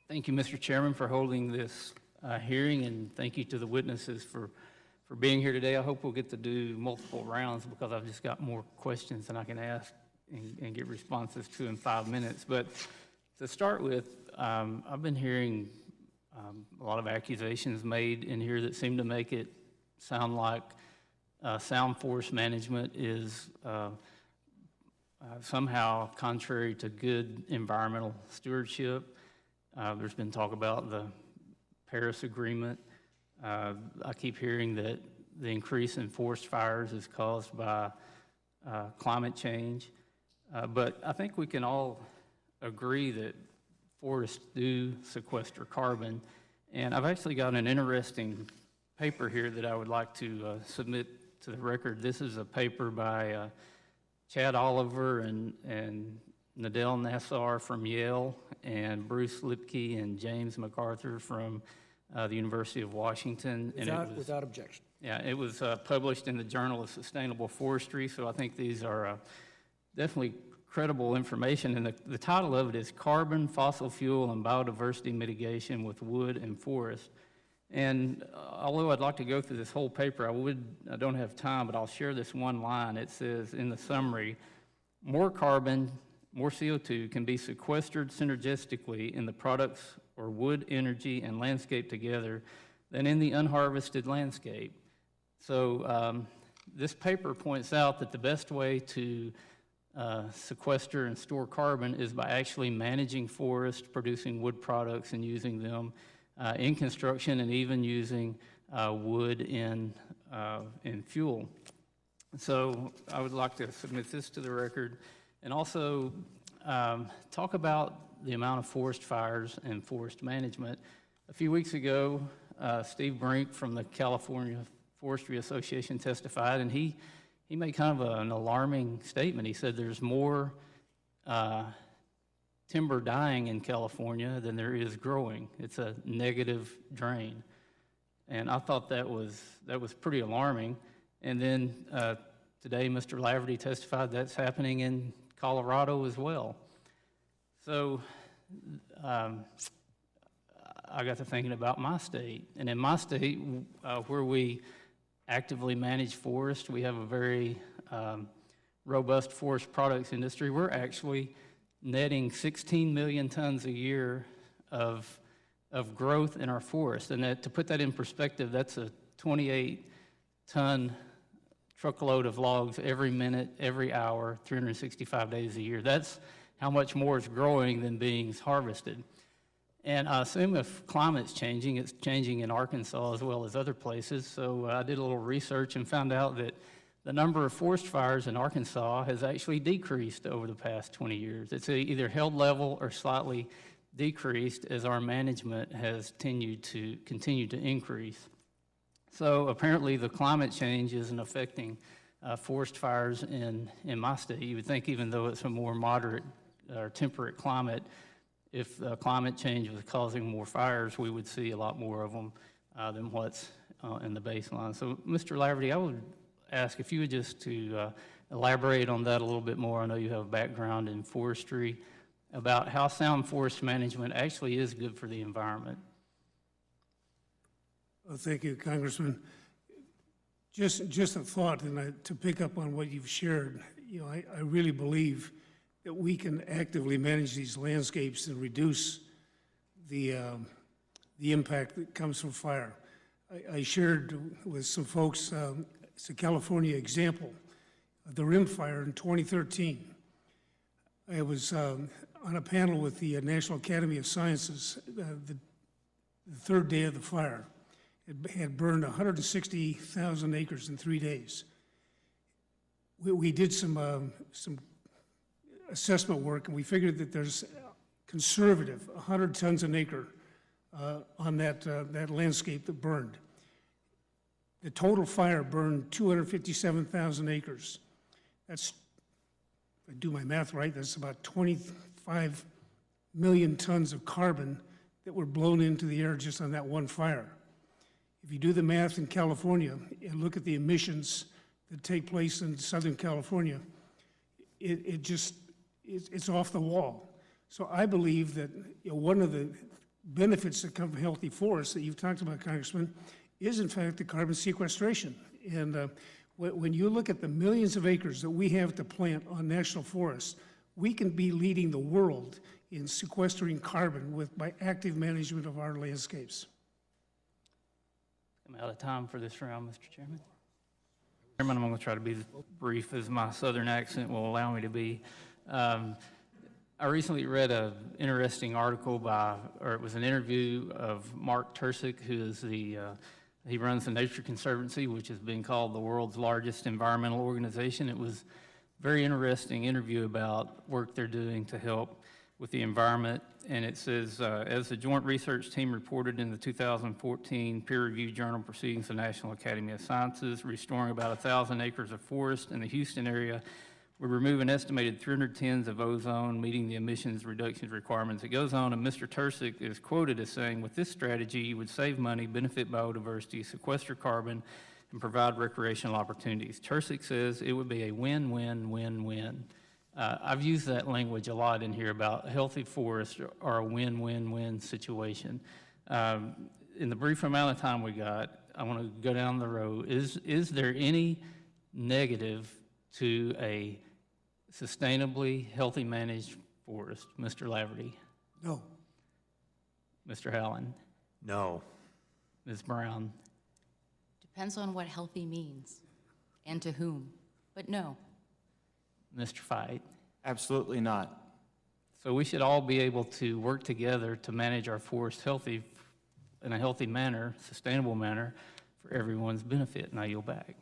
Thank you, Mr. Chairman, for holding this hearing, and thank you to the witnesses for being here today. I hope we'll get to do multiple rounds because I've just got more questions than I can ask and get responses to in 5 minutes. But to start with, I've been hearing a lot of accusations made in here that seem to make it sound like sound forest management is somehow contrary to good environmental stewardship. There's been talk about the Paris Agreement. I keep hearing that the increase in forest fires is caused by climate change. But I think we can all agree that forests do sequester carbon. And I've actually got an interesting paper here that I would like to submit to the record. This is a paper by Chad Oliver and Nadell Nassar from Yale, and Bruce Lipke and James MacArthur from the University of Washington. Without objection. Yeah, it was published in the Journal of Sustainable Forestry, so I think these are definitely credible information. And the title of it is Carbon, Fossil Fuel, and Biodiversity Mitigation with Wood and Forest. And although I'd like to go through this whole paper, I don't have time, but I'll share this one line. It says in the summary, more carbon, more CO2 can be sequestered synergistically in the products or wood, energy, and landscape together than in the unharvested landscape. So this paper points out that the best way to sequester and store carbon is by actually managing forests, producing wood products, and using them in construction, and even using wood in fuel. So I would like to submit this to the record, and also talk about the amount of forest fires and forest management. A few weeks ago, Steve Brink from the California Forestry Association testified, and he made kind of an alarming statement. He said there's more timber dying in California than there is growing. It's a negative drain. And I thought that was pretty alarming. And then today, Mr. Laverty testified that's happening in Colorado as well. So I got to thinking about my state. And in my state, where we actively manage forest, we have a very robust forest products industry. We're actually netting 16 million tons a year of growth in our forest. And that, to put that in perspective, that's a 28-ton truckload of logs every minute, every hour, 365 days a year. That's how much more is growing than being harvested. And I assume if climate's changing, it's changing in Arkansas as well as other places. So I did a little research and found out that the number of forest fires in Arkansas has actually decreased over the past 20 years. It's either held level or slightly decreased as our management has continued to increase. So apparently the climate change isn't affecting forest fires in my state. You would think even though it's a more moderate or temperate climate, if climate change was causing more fires, we would see a lot more of them than what's in the baseline. So Mr. Laverty, I would ask if you would just to elaborate on that a little bit more. I know you have a background in forestry, about how sound forest management actually is good for the environment. Well, thank you, Congressman. Just a thought, and to pick up on what you've shared, you know, I really believe that we can actively manage these landscapes and reduce the impact that comes from fire. I shared with some folks, it's a California example, the Rim Fire in 2013. I was on a panel with the National Academy of Sciences the third day of the fire. It had burned 160,000 acres in 3 days. We did some assessment work, and we figured that there's conservative 100 tons an acre on that landscape that burned. The total fire burned 257,000 acres. That's, if I do my math right, that's about 25 million tons of carbon that were blown into the air just on that one fire. If you do the math in California and look at the emissions that take place in Southern California, it's off the wall. So I believe that, you know, one of the benefits that come from healthy forests that you've talked about, Congressman, is in fact the carbon sequestration. And when you look at the millions of acres that we have to plant on national forests, we can be leading the world in sequestering carbon by active management of our landscapes. I'm out of time for this round, Mr. Chairman. Chairman, I'm going to try to be as brief as my southern accent will allow me to be. I recently read an interesting article it was an interview of Mark Tursick, who is he runs the Nature Conservancy, which has been called the world's largest environmental organization. It was a very interesting interview about work they're doing to help with the environment. And it says, as the joint research team reported in the 2014 peer-reviewed journal Proceedings of the National Academy of Sciences, restoring about 1,000 acres of forest in the Houston area would remove an estimated 300 tons of ozone, meeting the emissions reductions requirements. It goes on, and Mr. Tursick is quoted as saying, with this strategy, you would save money, benefit biodiversity, sequester carbon, and provide recreational opportunities. Tursick says it would be a win-win-win-win. I've used that language a lot in here about healthy forests are a win-win-win situation. In the brief amount of time we got, I want to go down the road. Is there any negative to a sustainably healthy managed forest? Mr. Laverty? No. Mr. Howland? No. Ms. Brown? Depends on what healthy means and to whom, but no. Mr. Fight? Absolutely not. So we should all be able to work together to manage our forest in a healthy manner, sustainable manner, for everyone's benefit, and I yield back.